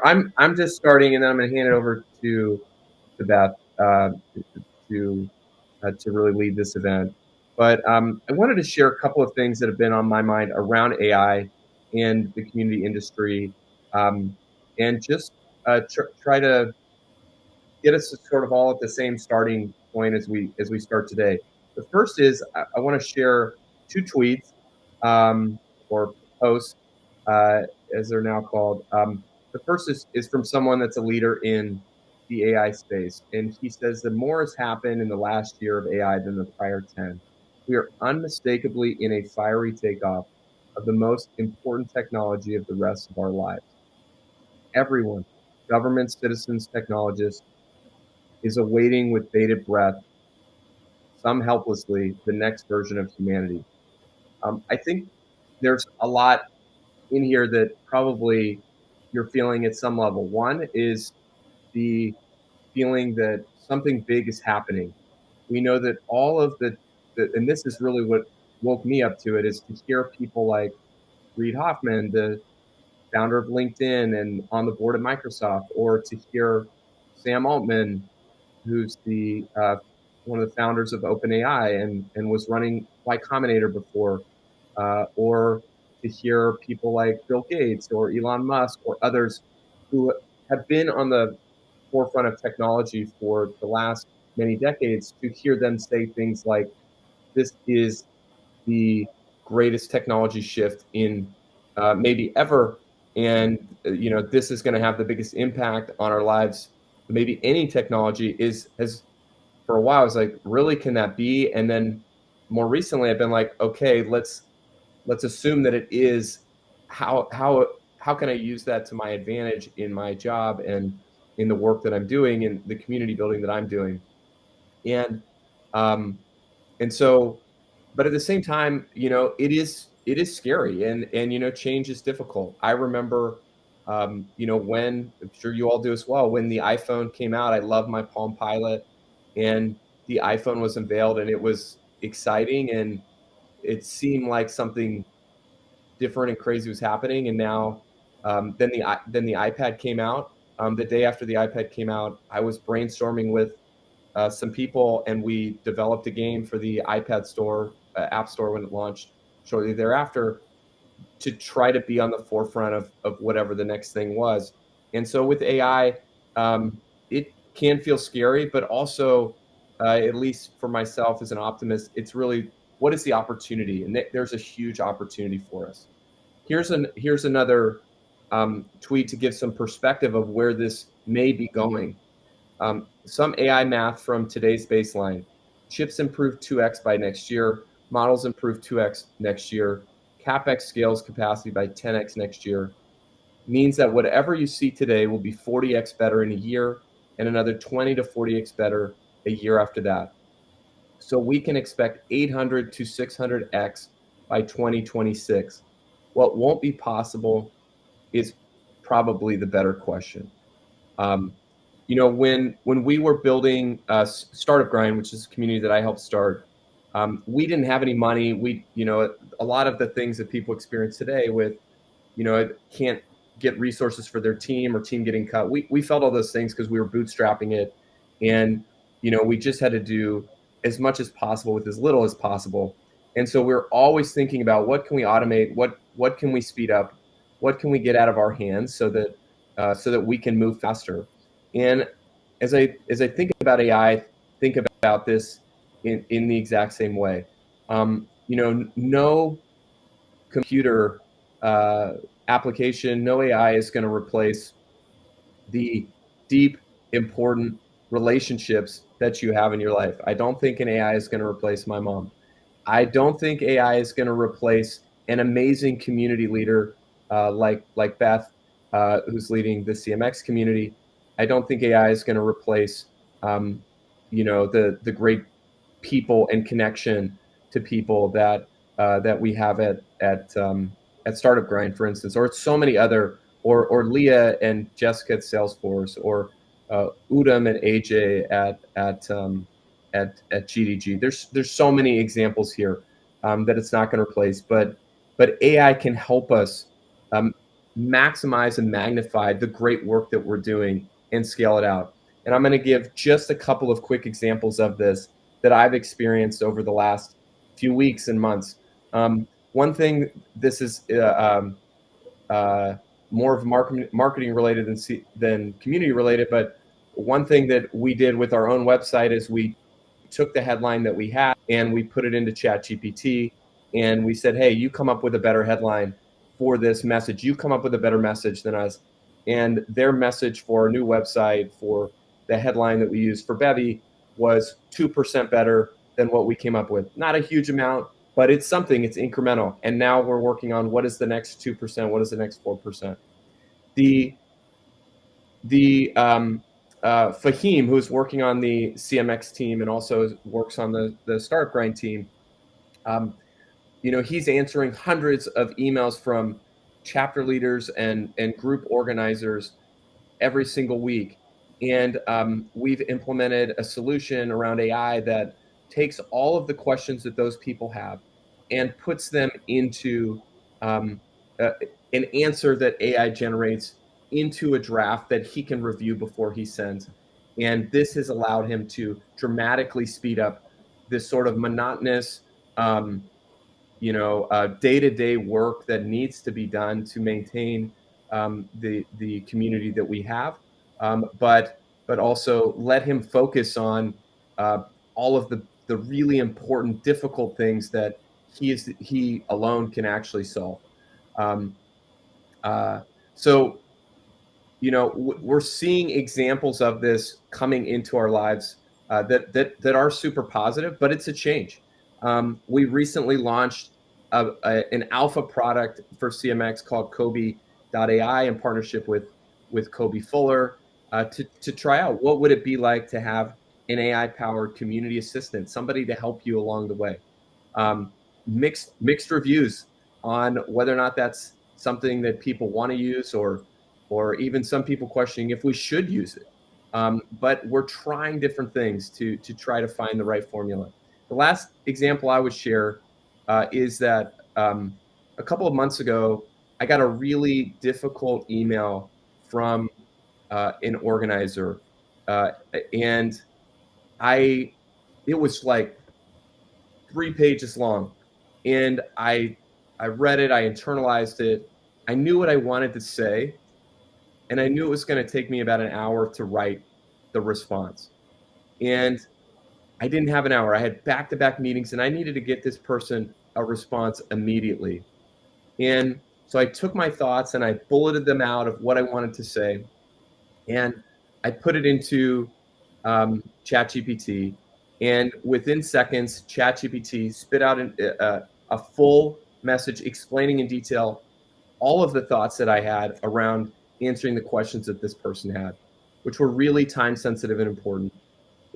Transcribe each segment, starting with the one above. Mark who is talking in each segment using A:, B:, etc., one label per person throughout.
A: Sure. I'm just starting, and then I'm going to hand it over to Beth to to really lead this event. But I wanted to share a couple of things that have been on my mind around AI and the community industry, um, and just try to get us sort of all at the same starting point as we start today. The first is I want to share two tweets um, or posts, uh, as they're now called. The first is from someone that's a leader in the AI space, and he says that more has happened in the last year of AI than the prior 10. We are unmistakably in a fiery takeoff of the most important technology of the rest of our lives. Everyone, governments, citizens, technologists, is awaiting with bated breath, some helplessly, the next version of humanity. I think there's a lot in here that probably you're feeling at some level. One is the feeling that something big is happening. We know that all of and this is really what woke me up to it, is to hear people like Reid Hoffman, the founder of LinkedIn and on the board of Microsoft, or to hear Sam Altman, who's the one of the founders of OpenAI and was running Y Combinator before, or to hear people like Bill Gates or Elon Musk or others who have been on the forefront of technology for the last many decades, to hear them say things like, "This is the greatest technology shift in maybe ever, and this is going to have the biggest impact on our lives. Maybe any technology is has." For a while, I was like, really, can that be? And then more recently, I've been like, okay, let's assume that it is. How can I use that to my advantage in my job and in the work that I'm doing and the community building that I'm doing? And um, and so, but at the same time, it is scary, and change is difficult. I remember, when I'm sure you all do as well, when the iPhone came out. I love my Palm Pilot, and the iPhone was unveiled, and it was exciting, and it seemed like something different and crazy was happening. And now, then the iPad came out. The day after the iPad came out, I was brainstorming with some people, and we developed a game for the iPad store, App Store, when it launched shortly thereafter, to try to be on the forefront of whatever the next thing was. And so with AI, it can feel scary, but also, at least for myself as an optimist, it's really, what is the opportunity? And there's a huge opportunity for us. Here's another tweet to give some perspective of where this may be going. Some AI math from today's baseline. Chips improve 2x by next year. Models improve 2x next year. CapEx scales capacity by 10x next year. Means that whatever you see today will be 40x better in a year, and another 20 to 40x better a year after that. So we can expect 800 to 600x by 2026. What won't be possible is probably the better question. Um, when we were building Startup Grind, which is a community that I helped start, we didn't have any money. A lot of the things that people experience today with, can't get resources for their team or team getting cut. We felt all those things because we were bootstrapping it, and we just had to do as much as possible with as little as possible. And so we're always thinking about, what can we automate, what can we speed up, what can we get out of our hands, so that we can move faster. And as I think about AI, I think about this in the exact same way. No computer uh, application, no AI is going to replace the deep, important relationships that you have in your life. I don't think an AI is going to replace my mom. I don't think AI is going to replace an amazing community leader, like Beth, who's leading the CMX community. I don't think AI is going to replace, the great people and connection to people that we have at Startup Grind, for instance, or so many other, or Leah and Jessica at Salesforce, or Udam and AJ at GDG. There's so many examples here that it's not going to replace, but AI can help us, um, maximize and magnify the great work that we're doing and scale it out. And I'm going to give just a couple of quick examples of this that I've experienced over the last few weeks and months. One thing, this is more of marketing related than community related, but one thing that we did with our own website is we took the headline that we had and we put it into ChatGPT and we said, hey, you come up with a better headline for this message. You come up with a better message than us. And their message for our new website, for the headline that we used for Bevy, was 2% better than what we came up with. Not a huge amount, but it's something, it's incremental. And now we're working on what is the next 2%, what is the next 4%. The Fahim, who's working on the CMX team and also works on the Startup Grind team, he's answering hundreds of emails from chapter leaders and group organizers every single week. And we've implemented a solution around AI that takes all of the questions that those people have and puts them into um, an answer that AI generates into a draft that he can review before he sends. And this has allowed him to dramatically speed up this sort of monotonous, day-to-day work that needs to be done to maintain the community that we have, but also let him focus on all of the really important, difficult things that he alone can actually solve. Um, so we're seeing examples of this coming into our lives that are super positive, but it's a change. We recently launched an alpha product for CMX called Kobe.ai in partnership with Kobe Fuller to try out what would it be like to have an AI powered community assistant, somebody to help you along the way. um, mixed reviews on whether or not that's something that people want to use, or even some people questioning if we should use it. But we're trying different things to try to find the right formula. The last example I would share is that a couple of months ago, I got a really difficult email from an organizer, and I it was like 3 pages long, and I read it, I internalized it, I knew what I wanted to say, and I knew it was going to take me about an hour to write the response. And I didn't have an hour. I had back-to-back meetings, and I needed to get this person a response immediately. And so I took my thoughts and I bulleted them out of what I wanted to say, and I put it into ChatGPT, and within seconds, ChatGPT spit out a full message explaining in detail all of the thoughts that I had around answering the questions that this person had, which were really time sensitive and important.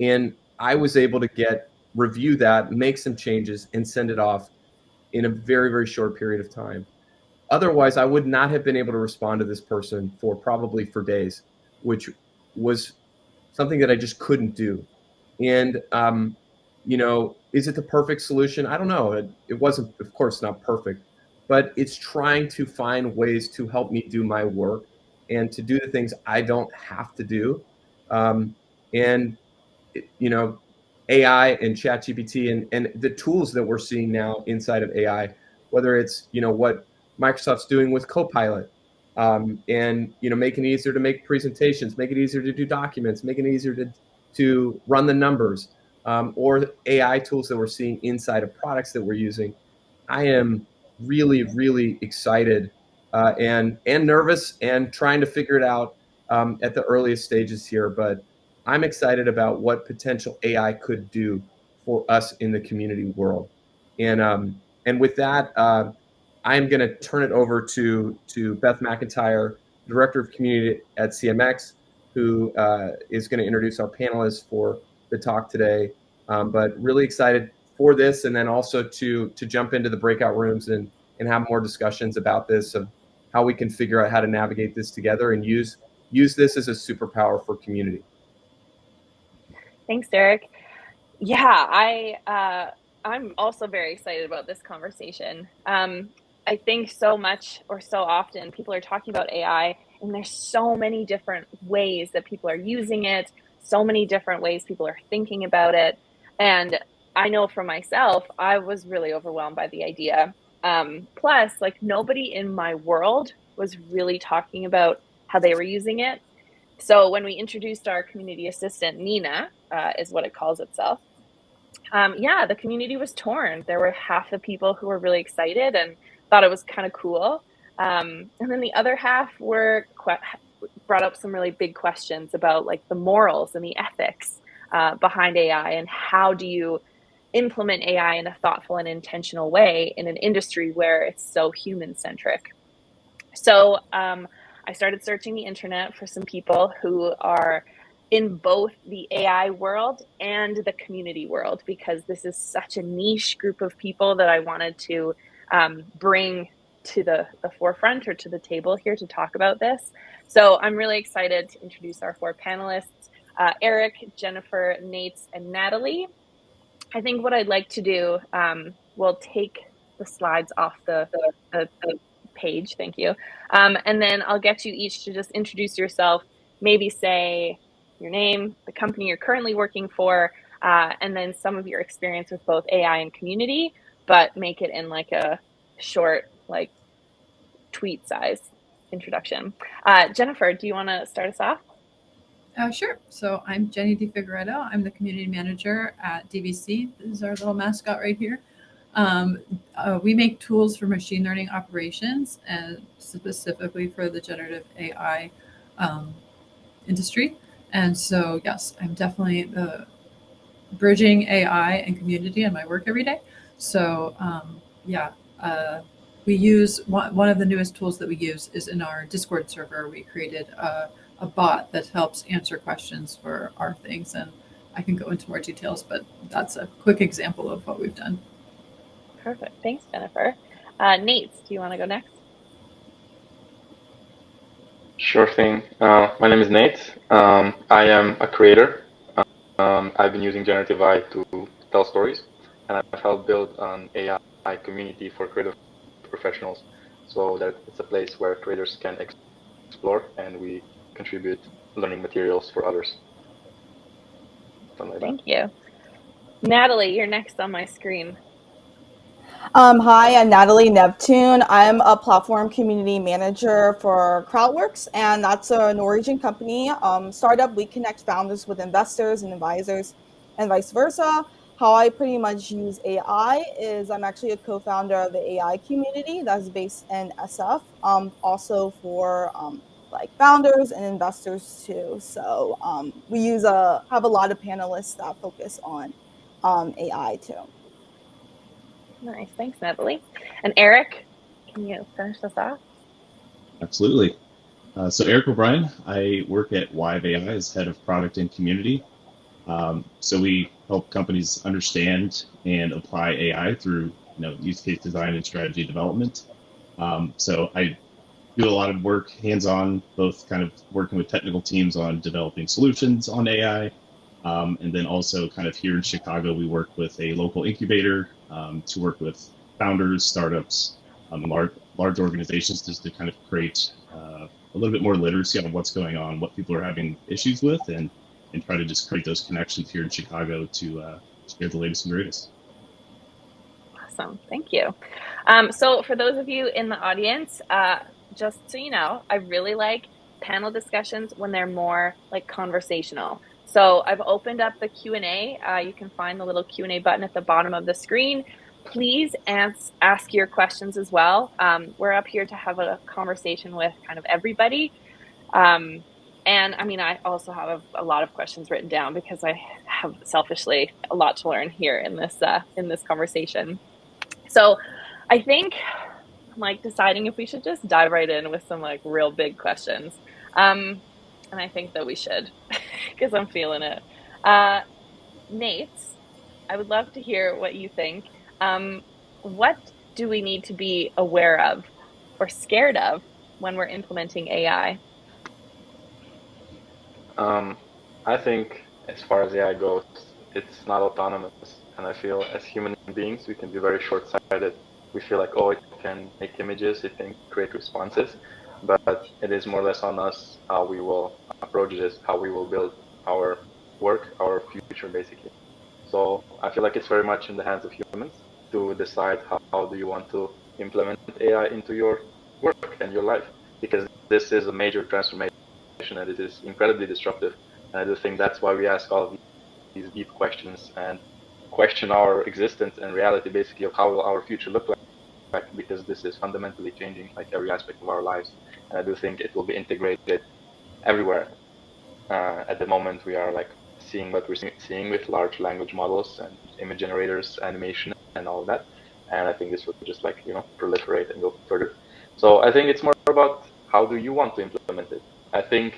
A: And I was able to review that, make some changes, and send it off in a very, very short period of time. Otherwise, I would not have been able to respond to this person for days, which was something that I just couldn't do. And is it the perfect solution? I don't know. It wasn't, of course, not perfect, but it's trying to find ways to help me do my work and to do the things I don't have to do. And you know, AI and ChatGPT and the tools that we're seeing now inside of AI, whether it's what Microsoft's doing with Copilot, and making it easier to make presentations, make it easier to do documents, make it easier to run the numbers, or AI tools that we're seeing inside of products that we're using. I am really, really excited and nervous and trying to figure it out at the earliest stages here, but I'm excited about what potential AI could do for us in the community world. And with that, I'm going to turn it over to Beth McIntyre, Director of Community at CMX, who is going to introduce our panelists for the talk today. But really excited for this, and then also to jump into the breakout rooms and have more discussions about this, of how we can figure out how to navigate this together and use this as a superpower for community.
B: Thanks, Derek. Yeah, I'm also very excited about this conversation. I think so much or so often people are talking about AI, and there's so many different ways that people are using it, so many different ways people are thinking about it. And I know for myself, I was really overwhelmed by the idea. Plus, like nobody in my world was really talking about how they were using it. So when we introduced our community assistant, Nina, is what it calls itself. Yeah, the community was torn. There were half the people who were really excited and thought it was kind of cool. And then the other half brought up some really big questions about like the morals and the ethics behind AI, and how do you implement AI in a thoughtful and intentional way in an industry where it's so human centric. So I started searching the internet for some people who are in both the AI world and the community world, because this is such a niche group of people that I wanted to bring to the forefront or to the table here to talk about this. So I'm really excited to introduce our four panelists, Eric, Jennifer, Nate, and Natalie. I think what I'd like to do, we'll take the slides off the page. Thank you. And then I'll get you each to just introduce yourself, maybe say your name, the company you're currently working for, and then some of your experience with both AI and community, but make it in like a short, like tweet size introduction. Jennifer, do you want to start us off?
C: Sure. So I'm Jenny DiFigueredo. I'm the community manager at DVC. This is our little mascot right here. We make tools for machine learning operations, and specifically for the generative AI industry. And so, yes, I'm definitely bridging AI and community in my work every day. So, yeah, we use one of the newest tools that we use is in our Discord server. We created a bot that helps answer questions for our things, and I can go into more details, but that's a quick example of what we've done.
B: Perfect. Thanks, Jennifer. Nate, do you want to go next?
D: Sure thing. My name is Nate. I am a creator. I've been using generative AI to tell stories, and I've helped build an AI community for creative professionals, so that it's a place where creators can explore and we contribute learning materials for others. Something like that.
B: Thank you. Natalie, you're next on my screen.
E: Hi, I'm Natalie Neptune. I'm a platform community manager for Crowdworks, and that's a Norwegian company. Startup, we connect founders with investors and advisors, and vice versa. How I pretty much use AI is I'm actually a co-founder of the AI community that's based in SF, also for like founders and investors too. So we have a lot of panelists that focus on AI too.
B: Nice. Thanks, Natalie. And Eric, can you finish this off?
F: Absolutely. So Eric OBrien, I work at Wive AI as head of product and community. So we help companies understand and apply AI through use case design and strategy development. So I do a lot of work hands-on, both kind of working with technical teams on developing solutions on AI. And then also kind of here in Chicago, we work with a local incubator to work with founders, startups, and large organizations just to kind of create a little bit more literacy on what's going on, what people are having issues with, and try to just create those connections here in Chicago to share the latest and greatest.
B: Awesome. Thank you. So for those of you in the audience, just so you know, I really like panel discussions when they're more like conversational. So I've opened up the Q&A. You can find the little Q&A button at the bottom of the screen. Please ask your questions as well. We're up here to have a conversation with kind of everybody. And I mean, I also have a lot of questions written down because I have selfishly a lot to learn here in this conversation. So I think I'm like deciding if we should just dive right in with some like real big questions. And I think that we should because I'm feeling it. Nate, I would love to hear what you think. What do we need to be aware of or scared of when we're implementing AI?
D: I think as far as AI goes, it's not autonomous, and I feel as human beings we can be very short-sighted. We feel like, oh, it can make images, it can create responses, but it is more or less on us how we will approach this, how we will build our work, our future, basically. So I feel like it's very much in the hands of humans to decide how do you want to implement AI into your work and your life, because this is a major transformation and it is incredibly disruptive. And I do think that's why we ask all of these deep questions and question our existence and reality, basically, of how will our future look like, because this is fundamentally changing like every aspect of our lives. And I do think it will be integrated everywhere. At the moment, we are like seeing what we're seeing with large language models and image generators, animation, and all of that. And I think this will just like, proliferate and go further. So I think it's more about how do you want to implement it. I think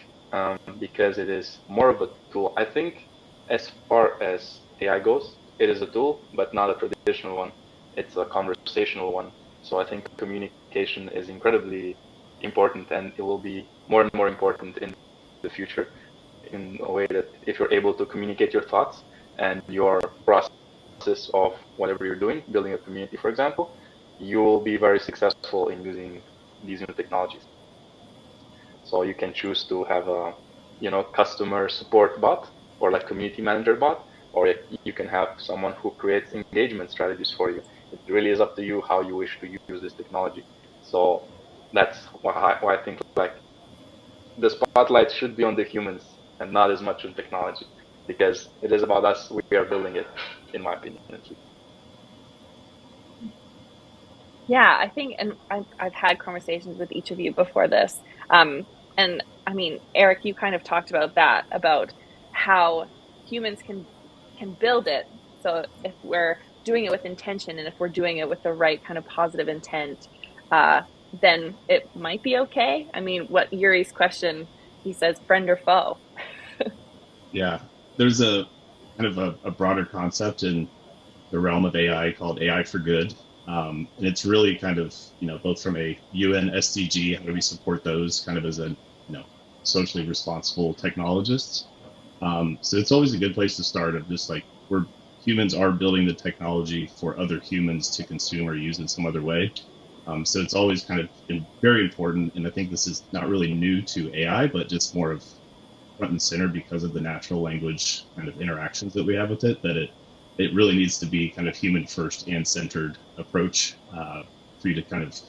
D: because it is more of a tool. I think as far as AI goes, it is a tool, but not a traditional one. It's a conversational one. So I think communication is incredibly important, and it will be more and more important in the future, in a way that if you're able to communicate your thoughts and your process of whatever you're doing, building a community, for example, you will be very successful in using these new technologies. So you can choose to have a, customer support bot or like community manager bot, or you can have someone who creates engagement strategies for you. It really is up to you how you wish to use this technology. So that's why I think like the spotlight should be on the humans and not as much on technology, because it is about us. We are building it, in my opinion.
B: Yeah, I think, and I've had conversations with each of you before this. And I mean, Eric, you kind of talked about that, about how humans can build it. So if we're doing it with intention and if we're doing it with the right kind of positive intent, then it might be okay. I mean, what Yuri's question, he says, friend or foe.
F: Yeah, there's a kind of a broader concept in the realm of AI called AI for good. And it's really kind of, both from a UN SDG, how do we support those kind of as a, socially responsible technologists. So it's always a good place to start of just like humans are building the technology for other humans to consume or use in some other way. So it's always kind of been very important. And I think this is not really new to AI, but just more of front and center because of the natural language kind of interactions that we have with it, that it really needs to be kind of human first and centered approach for you to kind of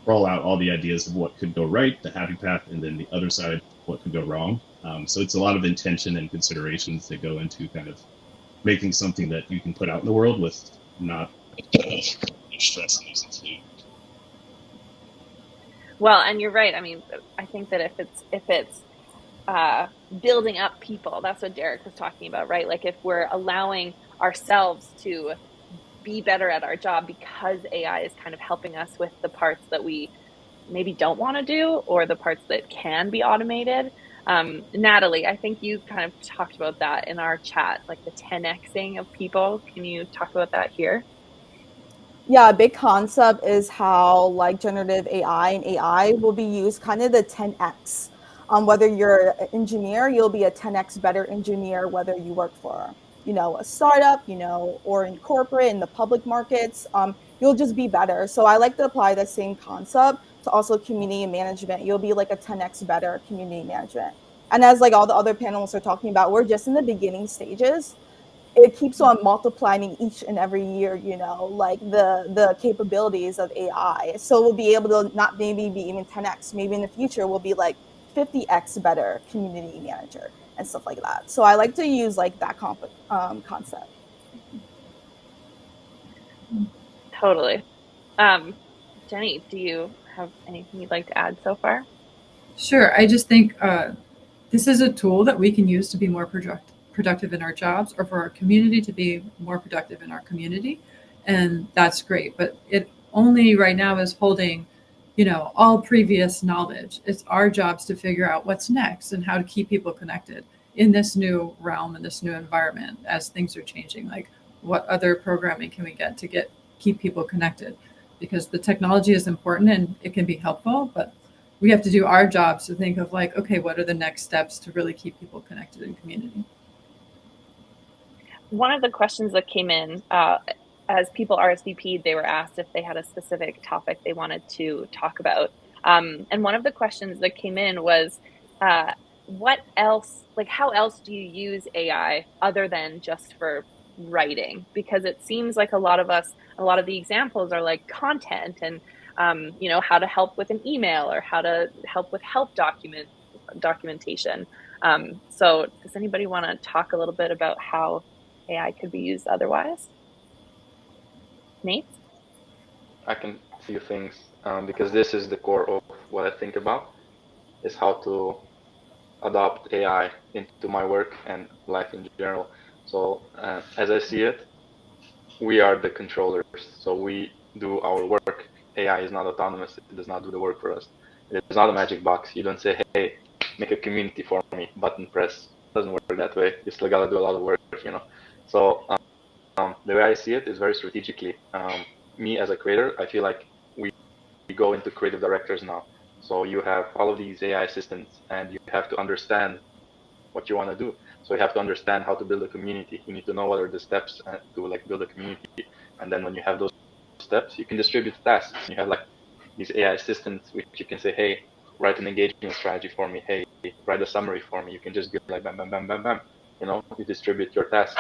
F: roll out all the ideas of what could go right, the happy path, and then the other side, what could go wrong. So it's a lot of intention and considerations that go into kind of making something that you can put out in the world with not stress and nuisance.
B: Well, and you're right. I mean, I think that if it's building up people, that's what Derek was talking about, right? Like if we're allowing ourselves to be better at our job because AI is kind of helping us with the parts that we maybe don't want to do, or the parts that can be automated. Natalie, I think you kind of talked about that in our chat, like the 10xing of people. Can you talk about that here?
E: Yeah, a big concept is how like generative AI and AI will be used kind of the 10x. Whether you're an engineer, you'll be a 10x better engineer, whether you work for, a startup, or in corporate, in the public markets, you'll just be better. So I like to apply the same concept to also community management. You'll be like a 10x better community management. And as like all the other panelists are talking about, we're just in the beginning stages. It keeps on multiplying each and every year, like the capabilities of AI. So we'll be able to not maybe be even 10x, maybe in the future we'll be like 50x better community manager and stuff like that. So I like to use like that concept.
B: Totally. Jenny, do you have anything you'd like to add so far?
C: Sure. I just think this is a tool that we can use to be more productive in our jobs, or for our community to be more productive in our community. And that's great. But it only right now is holding, all previous knowledge. It's our jobs to figure out what's next and how to keep people connected in this new realm, in this new environment, as things are changing. Like, what other programming can we get to keep people connected? Because the technology is important and it can be helpful, but we have to do our jobs to think of like, okay, what are the next steps to really keep people connected in community?
B: One of the questions that came in, I as people RSVP'd, they were asked if they had a specific topic they wanted to talk about. And one of the questions that came in was, what else, like how else do you use AI other than just for writing? Because it seems like a lot of the examples are like content and, how to help with an email or how to help with documentation. So does anybody want to talk a little bit about how AI could be used otherwise? Nate?
D: I can see things because this is the core of what I think about, is how to adopt AI into my work and life in general. So as I see it, we are the controllers. So we do our work. AI is not autonomous. It does not do the work for us. It is not a magic box. You don't say, hey, make a community for me, button press. It doesn't work that way. You still got to do a lot of work. So the way I see it is very strategically. Me as a creator, I feel like we go into creative directors now. So you have all of these AI assistants and you have to understand what you want to do. So you have to understand how to build a community. You need to know what are the steps to like build a community. And then when you have those steps, you can distribute tasks. You have like these AI assistants, which you can say, hey, write an engagement strategy for me. Hey, write a summary for me. You can just be like, bam, bam, bam, bam, bam. You distribute your tasks.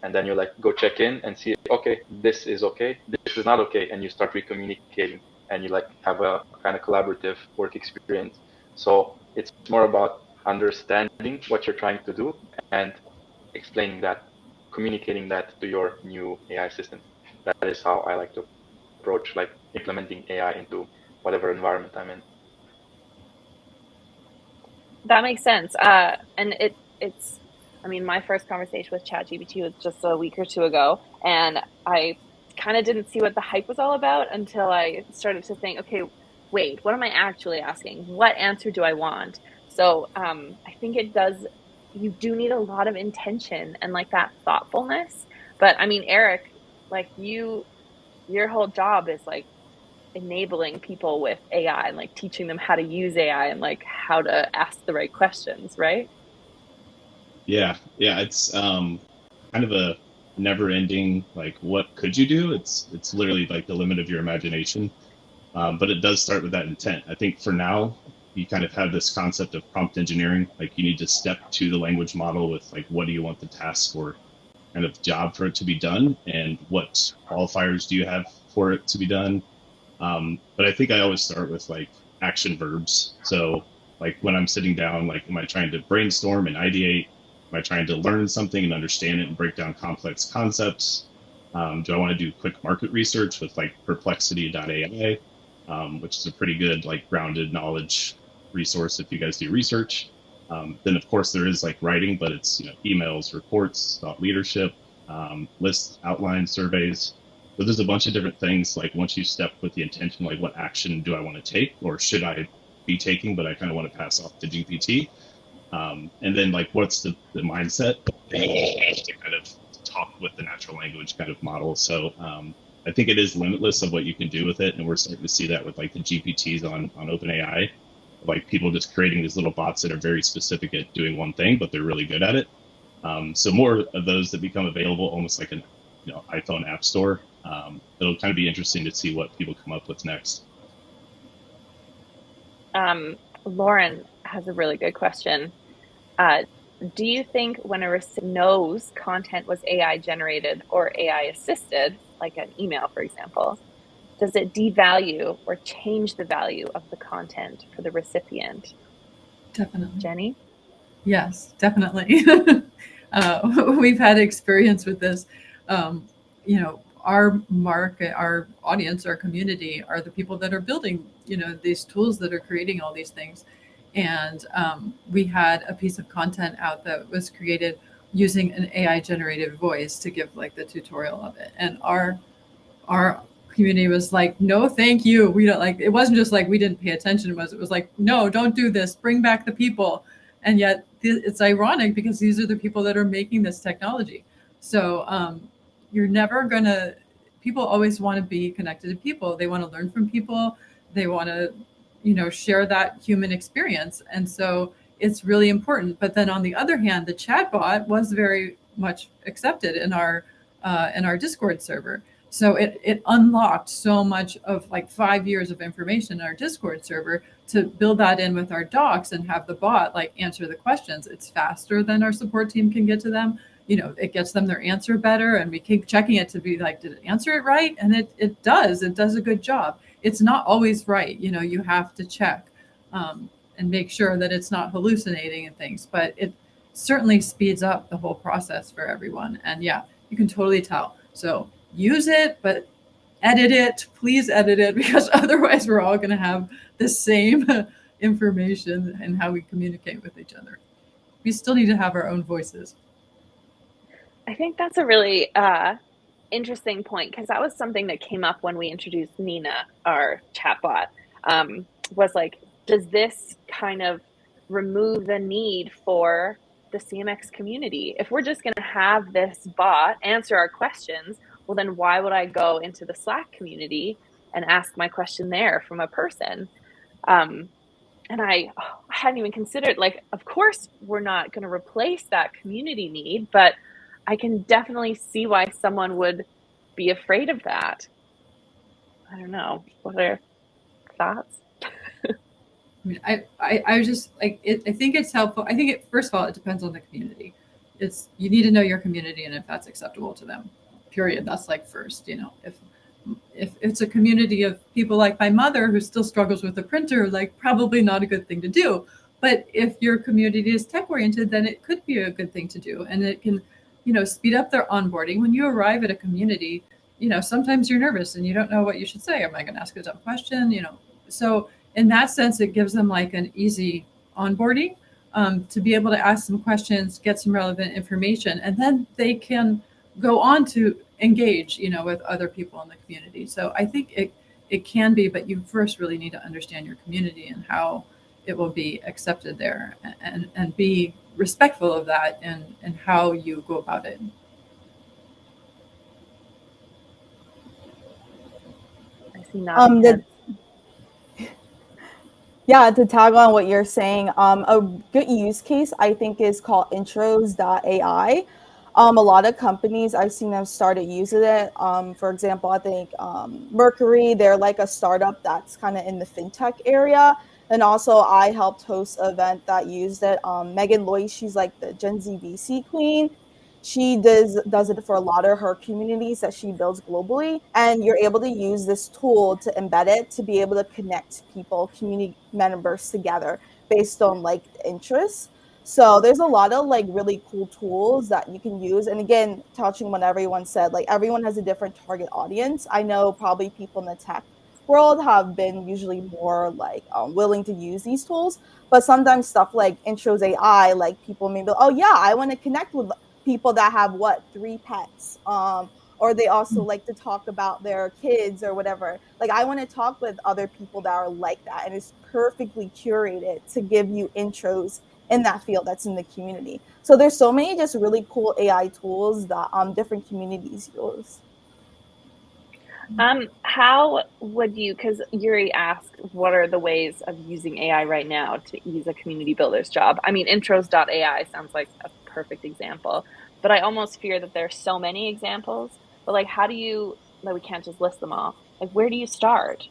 D: And then you like go check in and see, okay, this is okay, this is not okay. And you start recommunicating and you like have a kind of collaborative work experience. So it's more about understanding what you're trying to do and explaining that, communicating that to your new AI assistant. That is how I like to approach like implementing AI into whatever environment I'm in.
B: That makes sense. And it's, I mean, my first conversation with ChatGPT was just a week or two ago, and I kind of didn't see what the hype was all about until I started to think, okay, wait, what am I actually asking? What answer do I want? So I think you do need a lot of intention and like that thoughtfulness. But I mean, Eric, like your whole job is like enabling people with AI and like teaching them how to use AI and like how to ask the right questions, right?
F: Yeah, it's kind of a never-ending like, what could you do? It's literally like the limit of your imagination, but it does start with that intent. I think for now, you kind of have this concept of prompt engineering. Like you need to step to the language model with like, what do you want the task or kind of job for it to be done, and what qualifiers do you have for it to be done? But I think I always start with like action verbs. So like when I'm sitting down, like, am I trying to brainstorm and ideate? Am I trying to learn something and understand it and break down complex concepts? Do I want to do quick market research with like perplexity.ai, which is a pretty good like grounded knowledge resource if you guys do research. Then of course there is like writing, but it's emails, reports, thought leadership, lists, outlines, surveys. But there's a bunch of different things. Like once you step with the intention, like what action do I want to take, or should I be taking, but I kind of want to pass off to GPT. And then like what's the mindset? And you have to kind of talk with the natural language kind of model. So I think it is limitless of what you can do with it, and we're starting to see that with like the GPTs on OpenAI, like people just creating these little bots that are very specific at doing one thing, but they're really good at it. So more of those that become available, almost like an iPhone app store. It'll kind of be interesting to see what people come up with next.
B: Lauren has a really good question. Do you think when a recipient knows content was AI generated or AI assisted, like an email, for example, does it devalue or change the value of the content for the recipient?
C: Definitely.
B: Jenny?
C: Yes, definitely. We've had experience with this. Our market, our audience, our community are the people that are building, these tools that are creating all these things. And we had a piece of content out that was created using an AI generated voice to give like the tutorial of it. And our community was like, no, thank you. We don't like, it wasn't just like we didn't pay attention. It was like, no, don't do this. Bring back the people. And yet it's ironic because these are the people that are making this technology. So you're never gonna, people always want to be connected to people. They want to learn from people. They want to, share that human experience. And so it's really important. But then on the other hand, the chatbot was very much accepted in our Discord server. So it unlocked so much of like 5 years of information in our Discord server to build that in with our docs and have the bot like answer the questions. It's faster than our support team can get to them. It gets them their answer better, and we keep checking it to be like, did it answer it right? And it does a good job. It's not always right. You have to check and make sure that it's not hallucinating and things, but it certainly speeds up the whole process for everyone. And yeah, you can totally tell. So use it, but edit it. Please edit it, because otherwise we're all going to have the same information and how we communicate with each other. We still need to have our own voices.
B: I think that's a really interesting point, because that was something that came up when we introduced Nina, our chatbot. Was like, does this kind of remove the need for the CMX community? If we're just going to have this bot answer our questions, well, then why would I go into the Slack community and ask my question there from a person? And I hadn't even considered, like, of course, we're not going to replace that community need, but I can definitely see why someone would be afraid of that. I don't know. What are your thoughts?
C: I just like it. I think it's helpful. I think first of all, it depends on the community. You need to know your community and if that's acceptable to them. Period. That's like first. If it's a community of people like my mother who still struggles with a printer, like probably not a good thing to do. But if your community is tech oriented, then it could be a good thing to do, and it can, speed up their onboarding. When you arrive at a community, sometimes you're nervous and you don't know what you should say. Am I going to ask a dumb question? So in that sense, it gives them like an easy onboarding to be able to ask some questions, get some relevant information, and then they can go on to engage, with other people in the community. So I think it can be, but you first really need to understand your community and how it will be accepted there, and be respectful of that and how you go about it.
B: I see nothing.
E: Yeah, to tag on what you're saying, a good use case I think is called intros.ai. A lot of companies, I've seen them started using it. For example, I think Mercury, they're like a startup that's kind of in the fintech area. And also I helped host an event that used it. Megan Loy, she's like the Gen Z VC queen. She does it for a lot of her communities that she builds globally. And you're able to use this tool to embed it to be able to connect people, community members together based on like interests. So there's a lot of like really cool tools that you can use. And again, touching on what everyone said, like everyone has a different target audience. I know probably people in the tech world have been usually more like willing to use these tools, but sometimes stuff like intros AI, like people may be, oh yeah, I want to connect with people that have 3 pets, or they also like to talk about their kids or whatever. Like I want to talk with other people that are like that, and it's perfectly curated to give you intros in that field that's in the community. So there's so many just really cool AI tools that different communities use.
B: How would you, because Yuri asked, what are the ways of using AI right now to ease a community builder's job? I mean, intros.ai sounds like a perfect example, but I almost fear that there's so many examples. But like, how do you, like, we can't just list them all. Like, where do you start?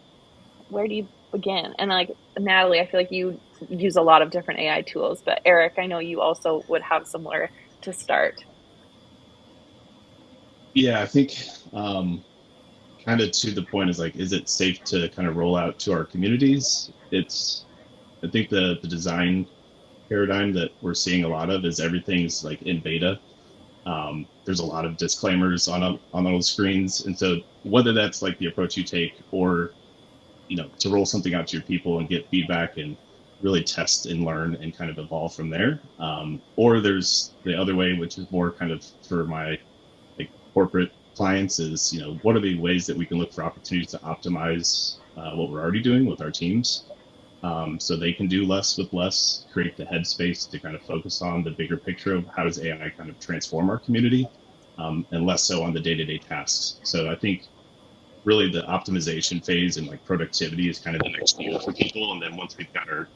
B: Where do you begin? And like, Natalie, I feel like you use a lot of different AI tools, but Eric, I know you also would have somewhere to start.
F: Yeah, I think kind of to the point is like, is it safe to kind of roll out to our communities? I think the design paradigm that we're seeing a lot of is everything's like in beta. There's a lot of disclaimers on those screens. And so whether that's like the approach you take, or, to roll something out to your people and get feedback and really test and learn and kind of evolve from there. Or there's the other way, which is more kind of for my like corporate clients, is, what are the ways that we can look for opportunities to optimize what we're already doing with our teams, so they can do less with less, create the headspace to kind of focus on the bigger picture of how does AI kind of transform our community, and less so on the day-to-day tasks. So I think really the optimization phase and like productivity is kind of the next goal for people. And then once we've got our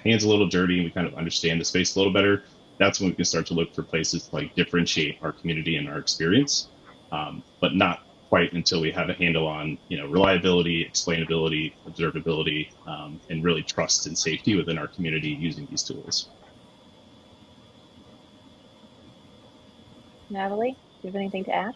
F: hands a little dirty and we kind of understand the space a little better, that's when we can start to look for places to like differentiate our community and our experience. but not quite until we have a handle on, reliability, explainability, observability, and really trust and safety within our community using these tools.
B: Natalie, do you have anything to add?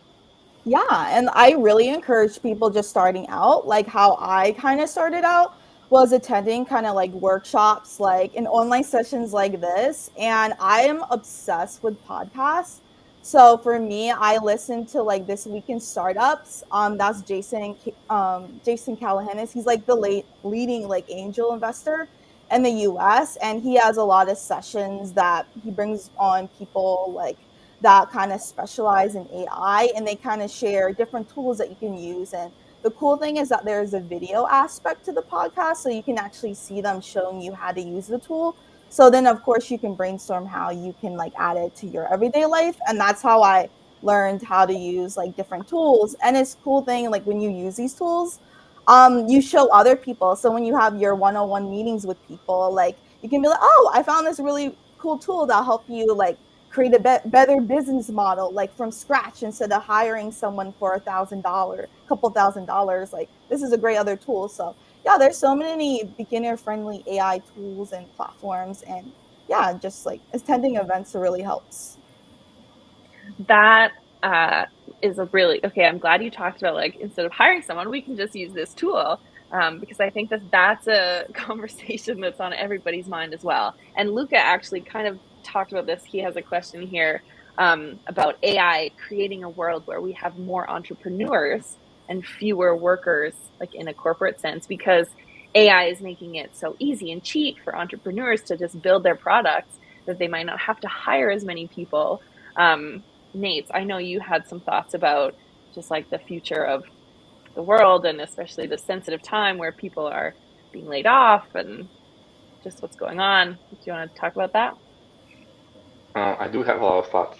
E: Yeah, and I really encourage people just starting out, like how I kind of started out was attending kind of like workshops, like in online sessions like this. And I am obsessed with podcasts. So for me, I listen to like This Week in Startups. That's Jason Callahan. He's like the leading like angel investor in the US. And he has a lot of sessions that he brings on people like that kind of specialize in AI, and they kind of share different tools that you can use. And the cool thing is that there's a video aspect to the podcast, so you can actually see them showing you how to use the tool. So then, of course, you can brainstorm how you can like add it to your everyday life. And that's how I learned how to use like different tools. And it's cool thing like when you use these tools, you show other people. So when you have your one-on-one meetings with people, like you can be like, oh, I found this really cool tool that'll help you like create a better business model like from scratch instead of hiring someone for couple $1,000. Like this is a great other tool. So yeah, there's so many beginner friendly AI tools and platforms, and yeah, just like attending events really helps.
B: That is a really okay. I'm glad you talked about like instead of hiring someone, we can just use this tool, because I think that that's a conversation that's on everybody's mind as well. And Luca actually kind of talked about this. He has a question here about AI creating a world where we have more entrepreneurs and fewer workers, like in a corporate sense, because AI is making it so easy and cheap for entrepreneurs to just build their products that they might not have to hire as many people. Nate, I know you had some thoughts about just like the future of the world and especially the sensitive time where people are being laid off and just what's going on. Do you want to talk about that?
D: I do have a lot of thoughts.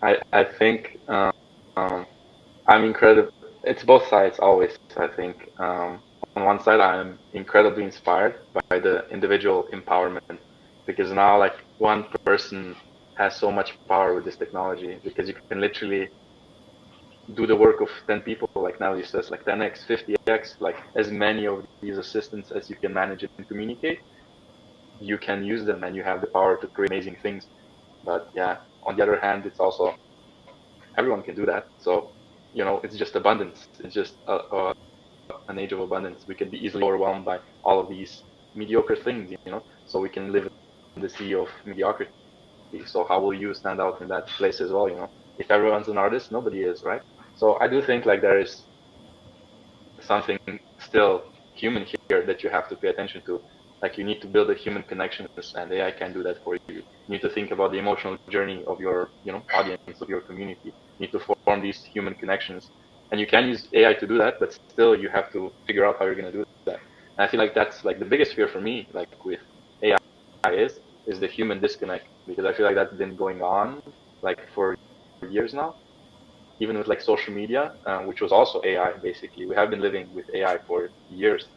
D: I think I'm incredible. It's both sides always. I think on one side I'm incredibly inspired by the individual empowerment, because now like one person has so much power with this technology, because you can literally do the work of 10 people, like Natalie says, like 10x, 50x, like as many of these assistants as you can manage and communicate. You can use them and you have the power to create amazing things. But yeah, on the other hand, it's also everyone can do that. So, it's just abundance. It's just an age of abundance. We can be easily overwhelmed by all of these mediocre things, so we can live in the sea of mediocrity. So how will you stand out in that place as well? If everyone's an artist, nobody is, right? So I do think like there is something still human here that you have to pay attention to. Like you need to build a human connection, and AI can do that for you. You need to think about the emotional journey of your, audience, of your community. You need to form these human connections, and you can use AI to do that, but still you have to figure out how you're going to do that. And I feel like that's like the biggest fear for me, like with AI is the human disconnect, because I feel like that's been going on like for years now, even with like social media, which was also AI. Basically, we have been living with AI for years,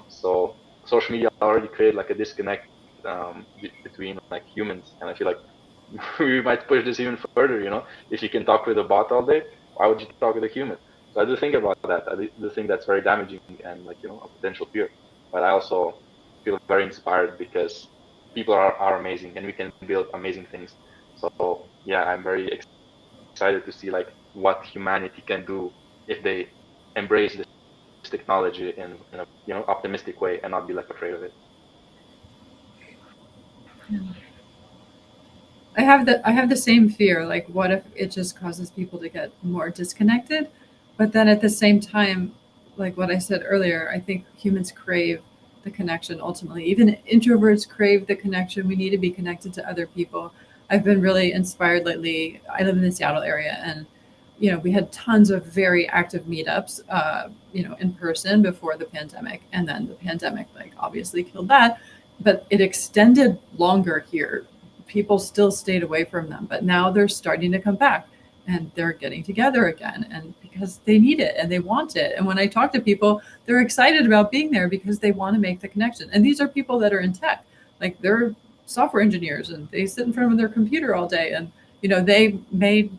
D: so social media already created like a disconnect between like humans, and I feel like we might push this even further. If you can talk with a bot all day, why would you talk with a human? So I do think about that. I do think that's very damaging and like a potential fear. But I also feel very inspired because people are amazing and we can build amazing things. So yeah, I'm very excited to see like what humanity can do if they embrace this technology in a optimistic way and not be like afraid of it.
C: I have the same fear. Like, what if it just causes people to get more disconnected? But then at the same time, like what I said earlier, I think humans crave the connection ultimately. Even introverts crave the connection. We need to be connected to other people. I've been really inspired lately. I live in the Seattle area, and we had tons of very active meetups, in person before the pandemic, and then the pandemic, like, obviously killed that. But it extended longer here. People still stayed away from them, but now they're starting to come back, and they're getting together again, and because they need it and they want it. And when I talk to people, they're excited about being there because they want to make the connection. And these are people that are in tech, like they're software engineers, and they sit in front of their computer all day, and they may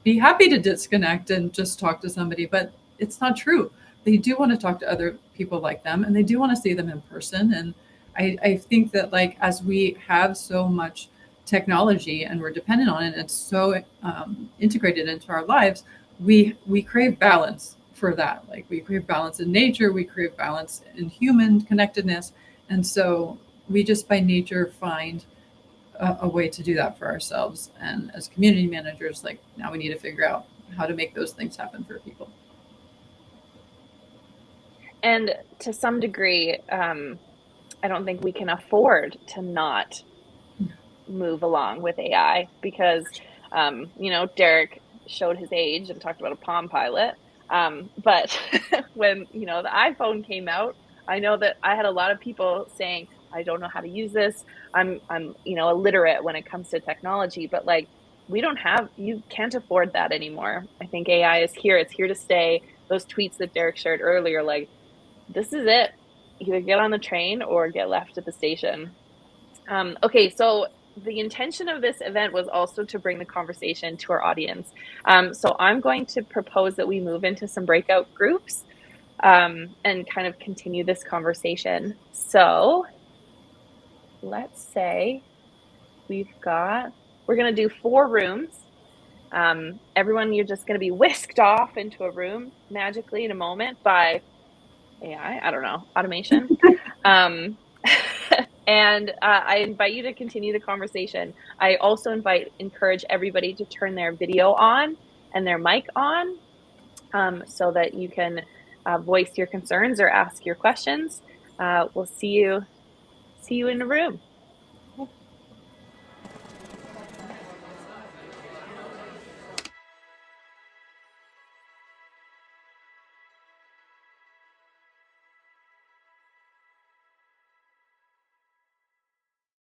C: be happy to disconnect and just talk to somebody, but it's not true. They do want to talk to other people like them, and they do want to see them in person. And I think that, like, as we have so much technology and we're dependent on it, and it's so integrated into our lives, we crave balance for that. Like, we crave balance in nature, we crave balance in human connectedness, and so we just by nature find a way to do that for ourselves. And as community managers, like, now we need to figure out how to make those things happen for people.
B: And to some degree, I don't think we can afford to not move along with AI because, you know, Derek showed his age and talked about a Palm Pilot. But when, you know, the iPhone came out, I know that I had a lot of people saying, I don't know how to use this. I'm, you know, illiterate when it comes to technology, but like, you can't afford that anymore. I think AI is here. It's here to stay. Those tweets that Derek shared earlier, like, this is it. Either get on the train or get left at the station. Okay, so the intention of this event was also to bring the conversation to our audience. So I'm going to propose that we move into some breakout groups and kind of continue this conversation. So let's say we're going to do 4 rooms. Everyone, you're just going to be whisked off into a room magically in a moment by AI, I don't know, automation. And I invite you to continue the conversation. I also encourage everybody to turn their video on and their mic on so that you can voice your concerns or ask your questions. We'll see you in the room.